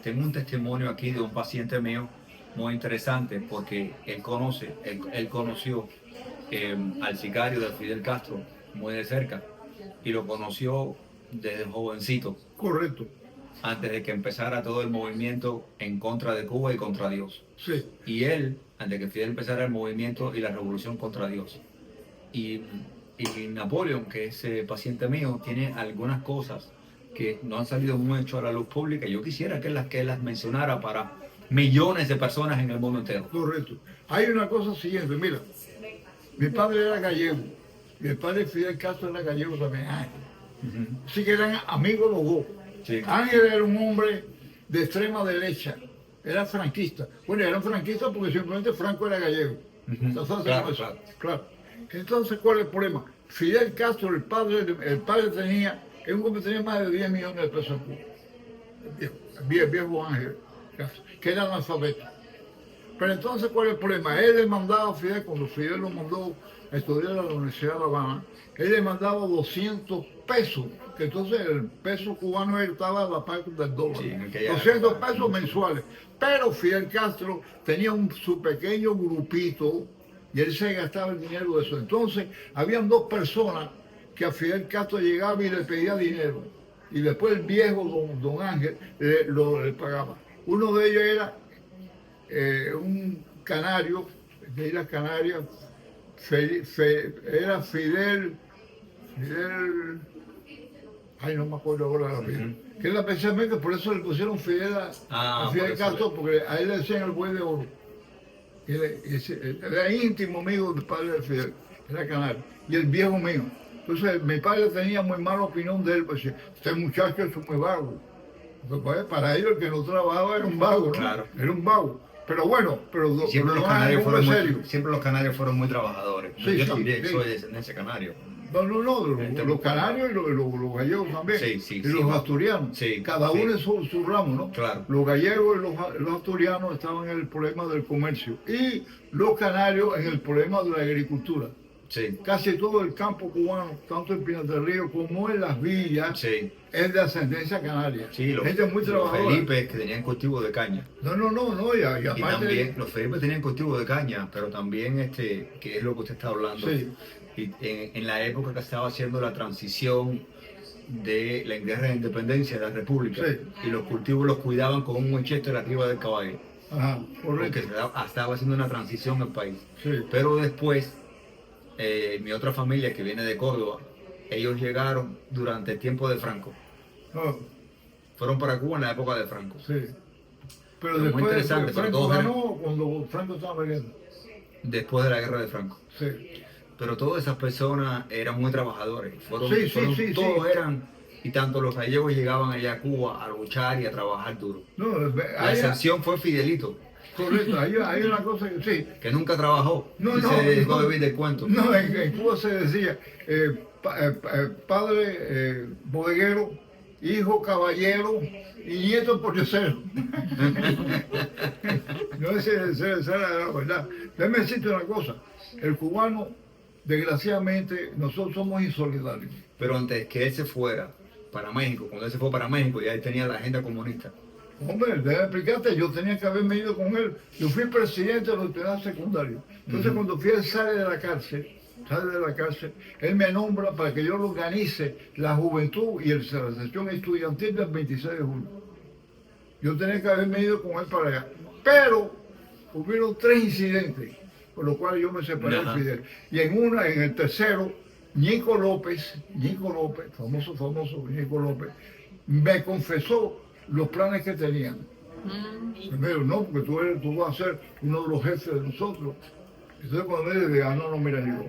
tengo un testimonio aquí de un paciente mío muy interesante porque él conoció al sicario de Fidel Castro muy de cerca y lo conoció desde jovencito, Correcto. antes de que empezara todo el movimiento en contra de Cuba y contra Dios. Sí. Y él, antes de que Fidel empezara el movimiento y la revolución contra Dios. Y, y Napoleón, que es paciente mío, tiene algunas cosas que no han salido mucho a la luz pública. Yo quisiera que las mencionara para millones de personas en el mundo entero. Correcto. Hay una cosa siguiente, mira, mi padre era gallego y el padre Fidel Castro era gallego también, Ángel. Así que eran amigos los dos. Sí. Ángel era un hombre de extrema derecha, era franquista. Bueno, era franquista porque simplemente Franco era gallego. Entonces, claro. Entonces, ¿cuál es el problema? Fidel Castro, el padre tenía, es un hombre que tenía más de 10 millones de pesos en Cuba. El viejo Ángel Castro, que era analfabeto. Pero entonces, ¿cuál es el problema? Él le mandaba a Fidel, cuando Fidel lo mandó a estudiar a la Universidad de La Habana, él le mandaba 200 pesos, que entonces el peso cubano estaba a la parte del dólar. Sí, 200 pesos mensuales. Pero Fidel Castro tenía su pequeño grupito y él se gastaba el dinero de eso. Entonces, habían dos personas que a Fidel Castro llegaba y le pedía dinero. Y después el viejo don Ángel le pagaba. Uno de ellos era un canario, de Islas Canarias, era Fidel, ay, no me acuerdo ahora la vida, que era precisamente por eso le pusieron Fidel a Fidel Castro, porque a él le decían el buey de oro. Era íntimo amigo del padre de Fidel, era canario, y el viejo mío. Entonces mi padre tenía muy mala opinión de él, pues este muchacho es muy vago. Pues, para ellos el que no trabajaba era un vago, ¿no? Claro. Era un vago. Pero bueno, siempre los canarios fueron muy trabajadores. Sí, yo sí, también sí. soy de descendencia canario. No, los canarios y los gallegos también. Sí, y los asturianos. Sí, cada uno en su ramo, ¿no? Claro. Los gallegos y los asturianos estaban en el problema del comercio. Y los canarios en el problema de la agricultura. Sí. Casi todo el campo cubano, tanto en Pinar del Río como en las villas, es de ascendencia canaria. Sí, gente muy trabajadora. Los Felipe que tenían cultivo de caña. Y aparte, también los Felipe tenían cultivo de caña, pero también que es lo que usted está hablando. Sí. Y en la época que estaba haciendo la transición de la guerra de independencia de la República, y los cultivos los cuidaban con un Winchester arriba del caballo. Ajá, correcto. Porque estaba haciendo una transición en el país. Sí. Pero después, mi otra familia que viene de Córdoba, ellos llegaron durante el tiempo de Franco. Fueron para Cuba en la época de Franco. Sí. Pero después muy interesante, Franco ganó cuando Franco estaba peleando. Después de la guerra de Franco. Sí. Pero todas esas personas eran muy trabajadores. Todos eran, y tanto los gallegos llegaban allá a Cuba a luchar y a trabajar duro. La excepción fue Fidelito. Correcto, hay una cosa que sí. Que nunca trabajó. Se dedicó a vivir del cuento. No, en Cuba se decía padre bodeguero, hijo caballero y nieto pordiosero. No, esa era la verdad. Déjame decirte una cosa. El cubano, desgraciadamente, nosotros somos insolidarios. Pero antes que él se fuera para México, cuando él se fue para México, ya él tenía la agenda comunista. Hombre, déjame explicarte, yo tenía que haberme ido con él. Yo fui presidente de la autoridad secundaria. Entonces, cuando Fidel sale de la cárcel, él me nombra para que yo organice la juventud y la sesión estudiantil del 26 de julio. Yo tenía que haberme ido con él para allá. Pero hubieron 3 incidentes, por los cuales yo me separé de Fidel. Y en el tercero, Nico López, famoso Nico López, me confesó los planes que tenían. Me dijo, no, porque tú vas a ser uno de los jefes de nosotros. Entonces cuando me dijo, no, mira, digo,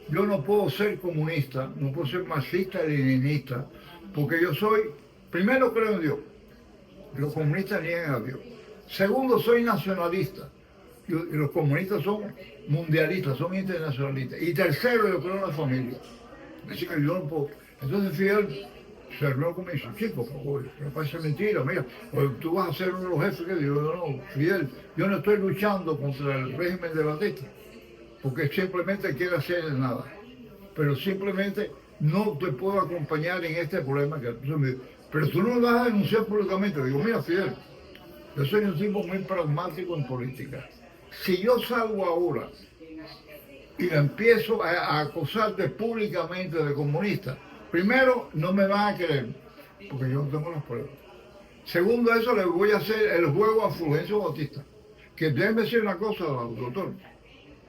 yo no puedo ser comunista, no puedo ser marxista-leninista, porque yo primero creo en Dios, los comunistas niegan a Dios. Segundo, soy nacionalista, y los comunistas son mundialistas, son internacionalistas. Y tercero, yo creo en la familia. Así que yo no puedo. Entonces Fidel se arregló conmigo y dice, chico, no parece mentira, mira, tú vas a ser uno de los jefes que digo, no, Fidel, yo no estoy luchando contra el régimen de Batista, porque simplemente quiere hacer nada, pero simplemente no te puedo acompañar en este problema que pero tú no lo vas a denunciar públicamente. Digo, mira, Fidel, yo soy un tipo muy pragmático en política. Si yo salgo ahora y empiezo a acusarte públicamente de comunista, primero, no me van a creer, porque yo no tengo las pruebas. Segundo, eso le voy a hacer el juego a Fulgencio Bautista. Que déjeme decir una cosa, doctor.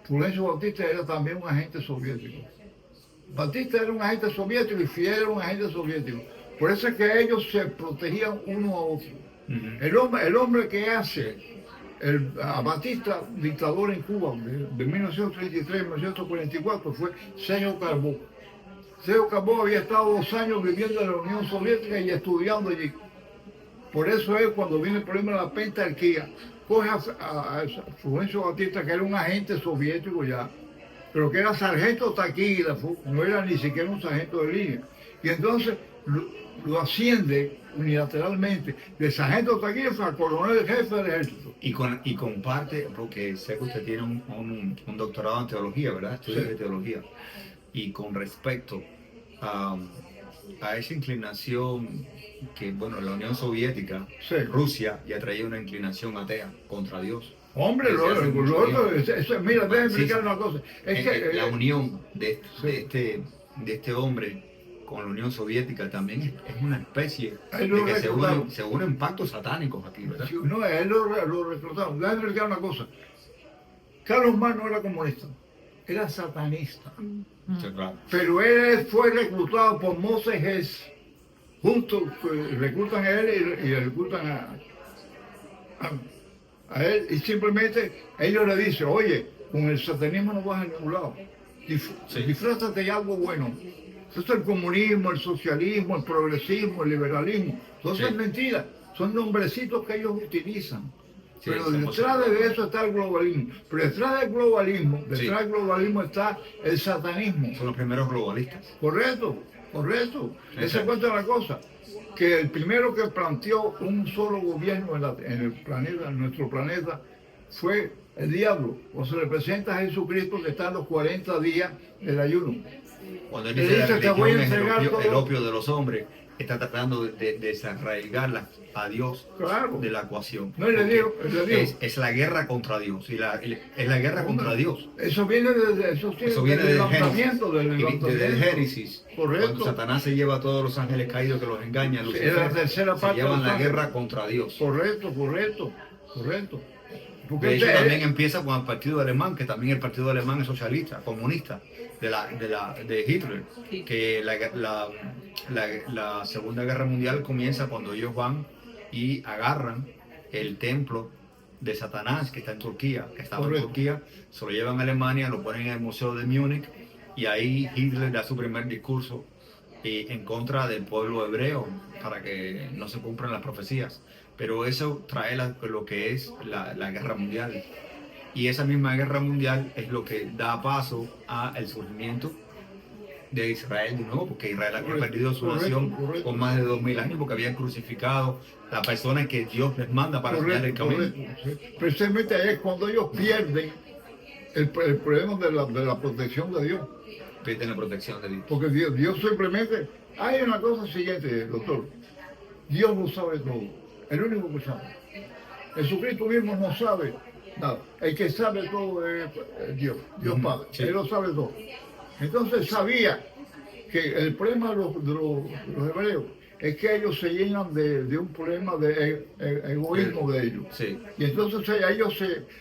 Fulgencio Bautista era también un agente soviético. Batista era un agente soviético y Fidel era un agente soviético. Por eso es que ellos se protegían uno a otro. El hombre que hace a Batista dictador en Cuba de 1933 a 1944 fue Sergio Carbó. Sergio Carbó había estado 2 años viviendo en la Unión Soviética y estudiando allí. Por eso es cuando viene el problema de la pentarquía, coge a Fulgencio Batista, que era un agente soviético ya, pero que era sargento taquígrafo, no era ni siquiera un sargento de línea. Y entonces lo asciende unilateralmente de sargento taquígrafo a coronel jefe del ejército. Y comparte, porque sé que usted tiene un doctorado en teología, ¿verdad? Estudios de teología. Y con respecto a esa inclinación que, bueno, la Unión Soviética, Rusia, ya traía una inclinación atea contra Dios. Hombre, mira, déjame explicar una cosa. Es que, la unión de este hombre con la Unión Soviética también es una especie de que se unen pactos satánicos aquí, ¿verdad? No, él lo reclutaron. Déjame explicar una cosa. Carlos Marx no era comunista, era satanista. Sí, claro. Pero él fue reclutado por Moses Hess. Juntos reclutan a él y reclutan a él. Y simplemente ellos le dicen, oye, con el satanismo no vas a ningún lado. Disfrázate de algo bueno. Entonces el comunismo, el socialismo, el progresismo, el liberalismo, todo eso es mentira. Son nombrecitos que ellos utilizan. Sí, pero detrás de eso está el globalismo. Pero detrás del globalismo está el satanismo. Son los primeros globalistas. Correcto. Esa cuenta la cosa. Que el primero que planteó un solo gobierno en el planeta, en nuestro planeta, fue el diablo. O se representa a Jesucristo que está en los 40 días del ayuno. Cuando él dice la religión es el opio de los hombres, está tratando de desarraigarla a Dios de la ecuación. No, le digo. Es la guerra contra Dios. Es la guerra contra Dios. Eso viene del Génesis. Correcto. Cuando Satanás se lleva a todos los ángeles caídos que los engañan, Lucifer, la tercera parte se llevan la guerra contra Dios. Correcto. Porque de hecho también empieza con el partido alemán, que también el partido alemán es socialista, comunista, de Hitler, que la Segunda Guerra Mundial comienza cuando ellos van y agarran el templo de Satanás que está en Turquía, se lo llevan a Alemania, lo ponen en el Museo de Múnich y ahí Hitler da su primer discurso en contra del pueblo hebreo para que no se cumplan las profecías. Pero eso trae lo que es la guerra mundial. Y esa misma guerra mundial es lo que da paso al surgimiento de Israel de nuevo, porque Israel había perdido su nación con más de 2000 años, porque habían crucificado a las personas que Dios les manda para enseñar el camino. Precisamente ahí es cuando ellos pierden el problema de la protección de Dios. Pierden la protección de Dios. Porque Dios simplemente... Hay una cosa siguiente, doctor. Dios lo sabe todo. El único que sabe. Jesucristo mismo no sabe nada. El que sabe todo es Dios Padre. Sí. Él lo sabe todo. Entonces sabía que el problema de los hebreos es que ellos se llenan de un problema de egoísmo de ellos. Sí. Y entonces ellos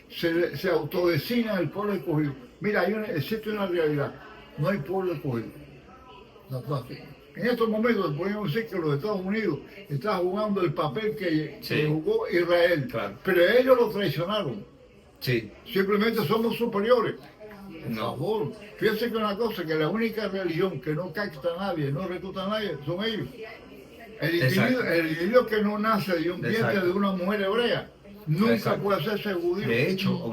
se autodesignan el pueblo escogido. Mira, existe una realidad. No hay pueblo escogido. En estos momentos podemos decir que los Estados Unidos están jugando el papel que jugó Israel, claro. Pero ellos lo traicionaron. Sí. Simplemente somos superiores. Por favor, fíjense que una cosa, que la única religión que no capta a nadie, no recluta a nadie, son ellos. El individuo que no nace de un vientre de una mujer hebrea, nunca puede hacerse judío. De hecho,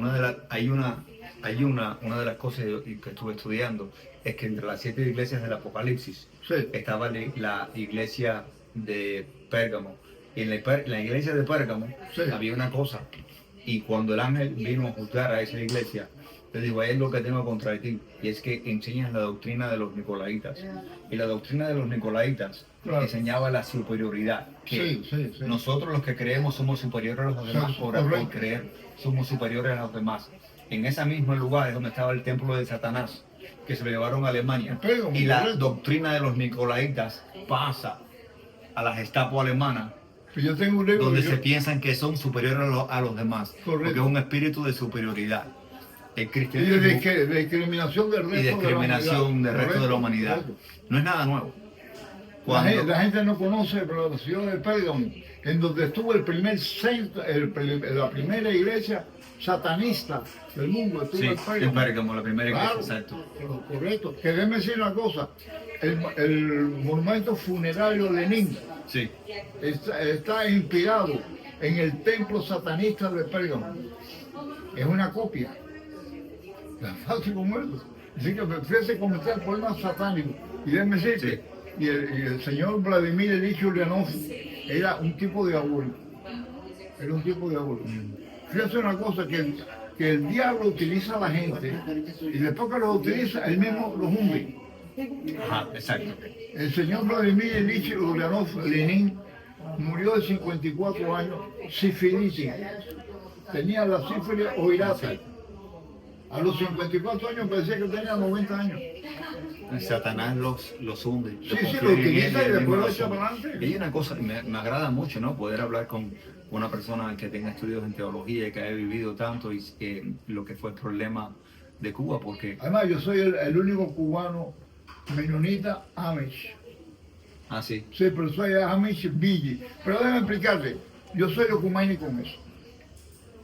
hay una de las cosas que estuve estudiando es que entre las 7 iglesias del Apocalipsis estaba la iglesia de Pérgamo. Y en la iglesia de Pérgamo había una cosa. Y cuando el ángel vino a juzgar a esa iglesia, Le digo, es lo que tengo contra ti, y es que enseñas la doctrina de los nicolaitas. Y la doctrina de los nicolaitas Claro. enseñaba la superioridad, que Sí. nosotros los que creemos somos superiores a los demás, Sí, por correcto. creer somos superiores a los demás. En ese mismo lugar es donde estaba el templo de Satanás, que se lo llevaron a Alemania. Pero, Y la correcto. doctrina de los nicolaitas pasa a la Gestapo alemana, Yo tengo un libro donde que se yo- piensan que son superiores a los demás, Correcto. porque es un espíritu de superioridad. El y cristianismo de discriminación del resto y discriminación del resto de la humanidad Correcto. no es nada nuevo. La gente no conoce la ciudad de Pérgamo, en donde estuvo el primer centro, la primera iglesia satanista del mundo, estuvo Sí, en en Pérgamo. Pérgamo, la primera iglesia, Claro, exacto. correcto. Que déjeme decir una cosa, el monumento funerario Lenin Sí, está inspirado en el templo satanista de Pérgamo. Es una copia. Tan fácil como eso. Así que fíjese cómo está el problema satánico. Y déjeme decirte, y el señor Vladimir Ilich Ulyanov era un tipo diabólico. Era un tipo diabólico. Fíjese una cosa, que el diablo utiliza a la gente y después que los utiliza, él mismo los hunde. ajá, exacto. El señor Vladimir Ilich Ulyanov Lenin murió de 54 años, sifilitis. Tenía la sífilis oirata. A los 54 años parecía que tenía 90 años. Satanás los hunde. Sí, lo utiliza y después lo echa para Y adelante. hay una cosa, me agrada mucho, ¿no? Poder hablar con una persona que tenga estudios en teología y que haya vivido tanto y lo que fue el problema de Cuba, porque Además, yo soy el único cubano menonita Amish. así, Sí, pero soy Amish Billy. Pero déjame explicarte, yo soy ecuménico con eso.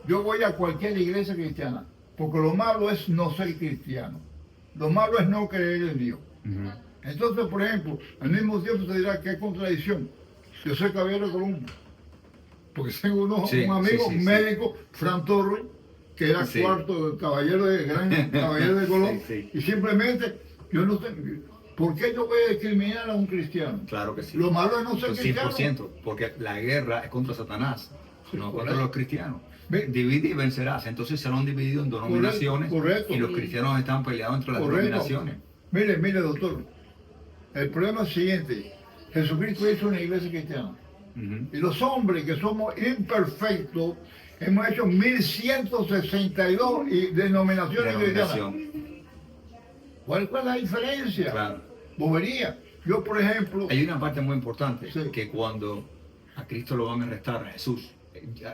Yo voy a cualquier iglesia cristiana, porque lo malo es no ser cristiano. Lo malo es no creer en Dios. Entonces, por ejemplo, al mismo tiempo te dirá que hay contradicción. Yo soy caballero de Colombo, porque tengo Sí, un amigo sí, sí, sí. médico, Fran Torres, que era Sí. cuarto caballero gran caballero de Colombo, Sí, sí. y simplemente yo no tengo. ¿Por qué yo voy a discriminar a un cristiano? claro que sí. Lo malo es no ser Pues cristiano. 100%, porque la guerra es contra Satanás, Sí, no contra correcto. los cristianos. Ve- Divide y vencerás. Entonces se lo han dividido en denominaciones correcto. y los cristianos están peleados entre las Correcto. denominaciones. Mire, doctor. El problema es el siguiente. Jesucristo hizo una iglesia cristiana. Ujú. Y los hombres que somos imperfectos, hemos hecho 1162 denominaciones cristianas. Denominación, ¿Cuál es la diferencia? claro. Bobería. Yo, por ejemplo, Hay una parte muy importante, Sí. que cuando a Cristo lo van a arrestar, a Jesús,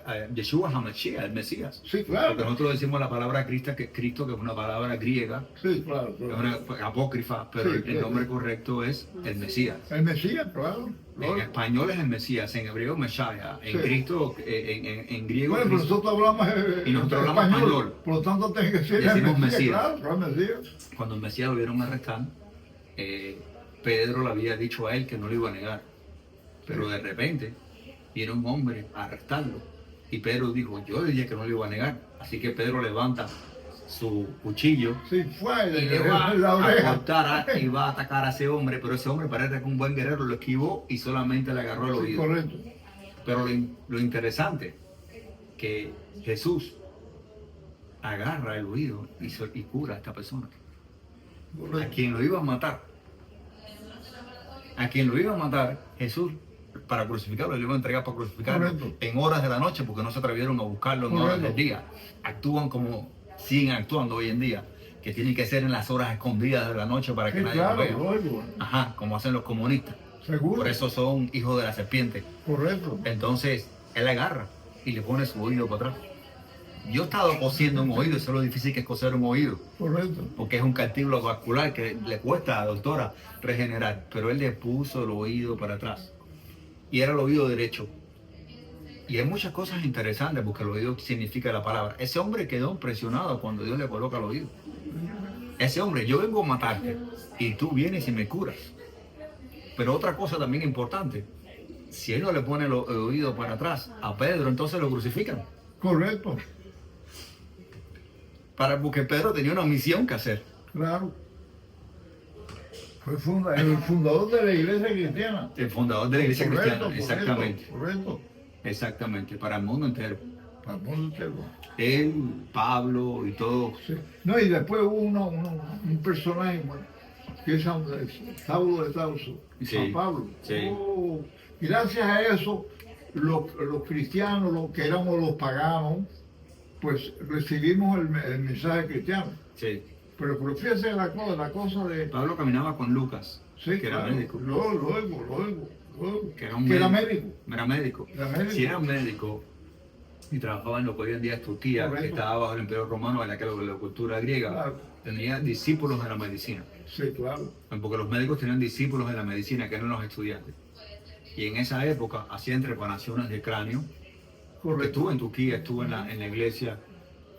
a Yeshua HaMashiach, el Mesías. sí, claro. Porque nosotros decimos la palabra Cristo, que es una palabra griega, Sí, claro. es claro. una apócrifa, pero Sí, el claro. nombre correcto es el Mesías. El Mesías, claro. En español es el Mesías, en hebreo Messiah, en Sí. Cristo, en griego Bueno, pero Cristo. nosotros hablamos Y nosotros hablamos español. Por lo tanto, tiene que ser el Decimos Mesías, Mesías. claro, el Mesías. Cuando el Mesías lo vieron arrestar, Pedro le había dicho a él que no lo iba a negar. Pero de repente viene un hombre a arrestarlo. Y Pedro dijo, yo dije que no lo iba a negar. Así que Pedro levanta su cuchillo Sí, fue y le va la a oreja. cortar y va a atacar a ese hombre. Pero ese hombre parece que un buen guerrero lo esquivó y solamente le agarró el Sí, oído. correcto. Pero lo interesante, que Jesús agarra el oído y cura a esta persona. A correcto. quien lo iba a matar. A quien lo iba a matar, Jesús, para crucificarlo, le iba a entregar para crucificarlo Correcto. en horas de la noche, porque no se atrevieron a buscarlo en horas Correcto. del día. Actúan como siguen actuando hoy en día, que tienen que ser en las horas escondidas de la noche para que Sí, nadie claro, lo vea. lógico. Ajá, como hacen los comunistas. Seguro. Por eso son hijos de la serpiente. Correcto. Entonces, él agarra y le pone su oído para atrás. Yo he estado cosiendo un oído, eso es lo difícil que es coser un oído, Correcto. porque es un cartílago vascular que le cuesta a la doctora regenerar, pero él le puso el oído para atrás y era el oído derecho. Y hay muchas cosas interesantes porque el oído significa la palabra. Ese hombre quedó impresionado cuando Dios le coloca el oído. Ese hombre, yo vengo a matarte y tú vienes y me curas. Pero otra cosa también importante, si él no le pone el oído para atrás a Pedro, entonces lo crucifican. Correcto. Porque Pedro tenía una misión que hacer. Claro. Fue el fundador de la iglesia cristiana. El fundador de la iglesia Correcto, cristiana, exactamente. Correcto. Exactamente, para el mundo entero. Para el mundo entero. Él, Pablo y todos. Sí. No, y después hubo un personaje bueno, que es Saulo de Tarso, Sí, San Pablo. sí. Oh, y gracias a eso, los cristianos, los que éramos los paganos, pues recibimos el mensaje cristiano. Sí. Pero fíjese la cosa de... Pablo caminaba con Lucas, Sí, que era claro, médico. luego, Que era un que era médico. médico. Era médico. Era médico. Si era un médico y trabajaba en lo que hoy en día es Turquía, Correcto. que estaba bajo el Imperio Romano, en la cultura griega, Claro. tenía discípulos de la medicina. Sí, claro. Porque los médicos tenían discípulos de la medicina, que eran los estudiantes. Y en esa época hacían trepanaciones de cráneo. Correcto. Estuve en Turquía, estuve en la iglesia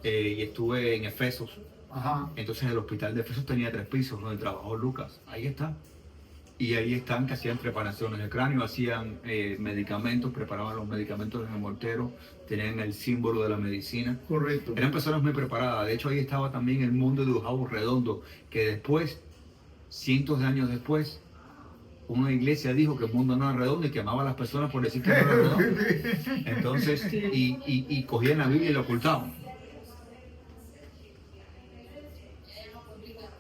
y estuve en Efesos. Ajá. Entonces el hospital de Efesos tenía 3 pisos donde trabajó Lucas. Ahí está. Y ahí están que hacían preparaciones de cráneo, hacían medicamentos, preparaban los medicamentos en el mortero, tenían el símbolo de la medicina. Correcto. Eran personas muy preparadas. De hecho, ahí estaba también el mundo dibujado redondo, que después, cientos de años después, una iglesia dijo que el mundo no era redondo y quemaba a las personas por decir que no era redondo. Entonces, y cogían la Biblia y la ocultaban.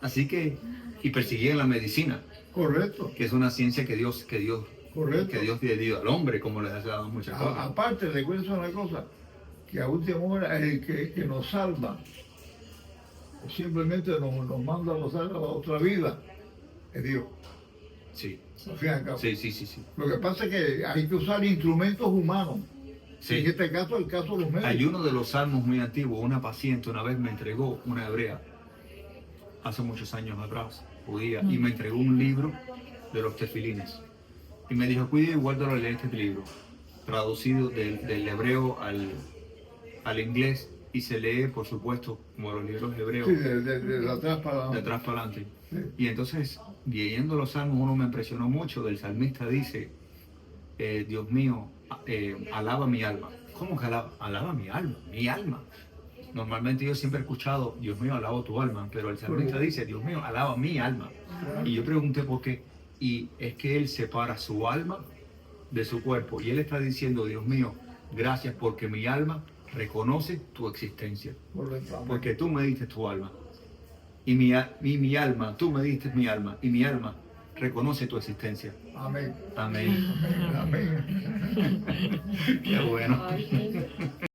Así que, y persiguían la medicina, Correcto. que es una ciencia que Dios Correcto. le dio al hombre, como les ha dado muchas cosas. Aparte, le cuento una cosa, que a última hora el que nos salva, o simplemente nos manda a pasar a la otra vida, es Dios. Sí, Al fin y al cabo. sí. Lo que pasa es que hay que usar instrumentos humanos. Sí. En este caso, el caso de los médicos. Hay uno de los salmos muy antiguos, una paciente una vez me entregó, una hebrea, hace muchos años atrás, judía, y me entregó un libro de los tefilines. Y me dijo, cuide y guárdalo, lee este libro, traducido del hebreo al inglés, y se lee, por supuesto, como los libros hebreos, Sí, de atrás para de atrás para adelante. Sí. Y entonces, leyendo los salmos, uno me impresionó mucho. Del salmista dice, Dios mío, alaba mi alma. ¿Cómo que alaba? Alaba mi alma, mi alma. Normalmente yo siempre he escuchado, Dios mío, alabo tu alma, pero el salmista dice, Dios mío, alaba mi alma. Y yo pregunté por qué. Y es que él separa su alma de su cuerpo. Y él está diciendo, Dios mío, gracias porque mi alma reconoce tu existencia. Correcto. Porque tú me diste tu alma. Y mi alma, tú me diste mi alma. Y mi alma reconoce tu existencia. Amén. Amén. Amén. Amén. Qué bueno. Ay,